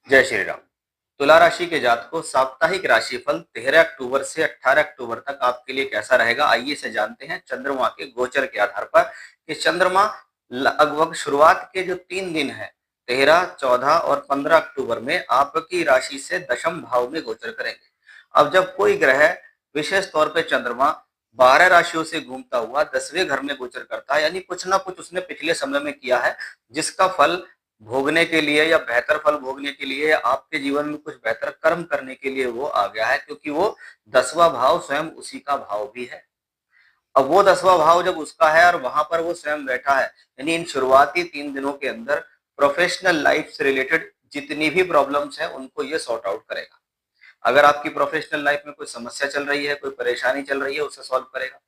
जय श्री राम। तुला राशि के जातकों, साप्ताहिक राशिफल 13 अक्टूबर से 18 अक्टूबर तक आपके लिए कैसा रहेगा, आइए से जानते हैं चंद्रमा के गोचर के आधार पर। कि चंद्रमा लगभग शुरुआत के जो 3 दिन है, 13, 14 और 15 अक्टूबर में आपकी राशि से दशम भाव में गोचर करेंगे। अब जब कोई ग्रह, विशेष तौर पे चंद्रमा, 12 राशियों से घूमता हुआ 10वें घर में गोचर करता है, यानी कुछ ना कुछ उसने पिछले समय में किया है जिसका फल भोगने के लिए या बेहतर फल भोगने के लिए या आपके जीवन में कुछ बेहतर कर्म करने के लिए वो आ गया है, क्योंकि वो 10वां भाव स्वयं उसी का भाव भी है। अब वो 10वां भाव जब उसका है और वहां पर वो स्वयं बैठा है, यानी इन शुरुआती 3 दिनों के अंदर प्रोफेशनल लाइफ से रिलेटेड जितनी भी प्रॉब्लम्स है उनको ये सॉर्ट आउट करेगा। अगर आपकी प्रोफेशनल लाइफ में कोई समस्या चल रही है, कोई परेशानी चल रही है, उसे सॉल्व करेगा।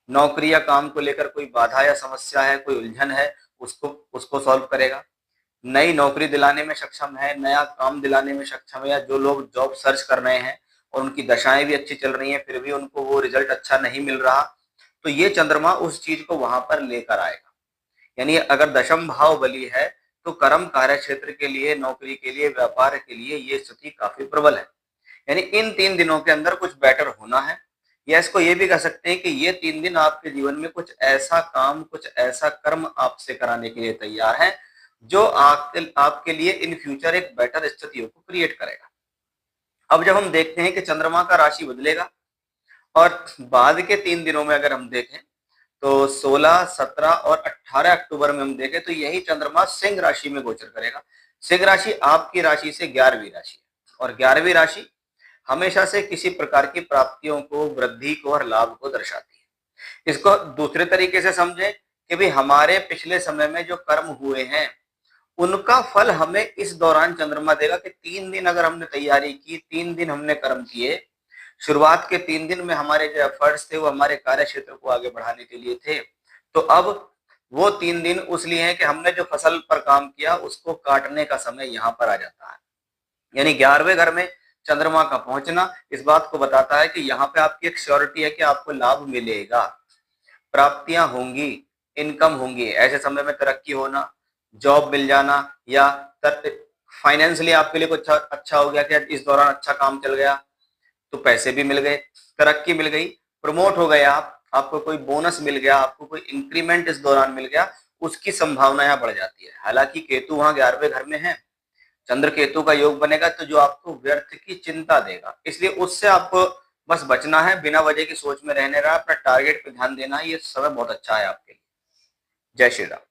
नौकरी या काम को लेकर कोई बाधा या समस्या है, कोई उलझन है, उसको उसको सॉल्व करेगा। नई नौकरी दिलाने में सक्षम है, नया काम दिलाने में सक्षम है, या जो लोग जॉब सर्च कर रहे हैं और उनकी दशाएं भी अच्छी चल रही हैं फिर भी उनको वो रिजल्ट अच्छा नहीं मिल रहा, तो ये चंद्रमा उस चीज को वहां पर लेकर आएगा। यानी अगर दशम भाव बली है तो कर्म कार्य क्षेत्र के लिए, नौकरी के लिए, व्यापार के लिए ये स्थिति काफी प्रबल है। यानी इन 3 दिनों के अंदर कुछ बेटर होना है, या इसको ये भी कह सकते हैं कि ये 3 दिन आपके जीवन में कुछ ऐसा काम, कुछ ऐसा कर्म आपसे कराने के लिए तैयार है जो आपके लिए इन फ्यूचर एक बेटर स्थितियों को क्रिएट करेगा। अब जब हम देखते हैं कि चंद्रमा का राशि बदलेगा और बाद के 3 दिनों में अगर हम देखें तो 16, 17 और 18 अक्टूबर में हम देखें तो यही चंद्रमा सिंह राशि में गोचर करेगा। सिंह राशि आपकी राशि से 11वीं राशि है और 11वीं राशि हमेशा से किसी प्रकार की प्राप्तियों को, वृद्धि को और लाभ को दर्शाती है। इसको दूसरे तरीके से समझें कि भी हमारे पिछले समय में जो कर्म हुए हैं उनका फल हमें इस दौरान चंद्रमा देगा। कि 3 दिन अगर हमने तैयारी की, 3 दिन हमने कर्म किए, शुरुआत के 3 दिन में हमारे जो एफर्ट्स थे वो हमारे कार्य क्षेत्र को आगे बढ़ाने के लिए थे, तो अब वो 3 दिन उस लिए हैं कि हमने जो फसल पर काम किया उसको काटने का समय यहाँ पर आ जाता है। यानी 11वें घर में चंद्रमा का पहुंचना इस बात को बताता है कि यहाँ पे आपकी एक श्योरिटी है कि आपको लाभ मिलेगा, प्राप्तियां होंगी, इनकम होंगी। ऐसे समय में तरक्की होना, जॉब मिल जाना, या फाइनेंशियली आपके लिए कुछ अच्छा हो गया कि इस दौरान अच्छा काम चल गया तो पैसे भी मिल गए, तरक्की मिल गई, प्रमोट हो गए आप, आपको कोई बोनस मिल गया, आपको कोई इंक्रीमेंट इस दौरान मिल गया, उसकी संभावना यहाँ बढ़ जाती है। हालांकि केतु वहां 11वें घर में है, चंद्र केतु का योग बनेगा तो जो आपको व्यर्थ की चिंता देगा, इसलिए उससे आपको बस बचना है, बिना वजह की सोच में रहने रहा, अपना टारगेट पे ध्यान देना है। ये समय बहुत अच्छा है आपके लिए। जय श्री राम।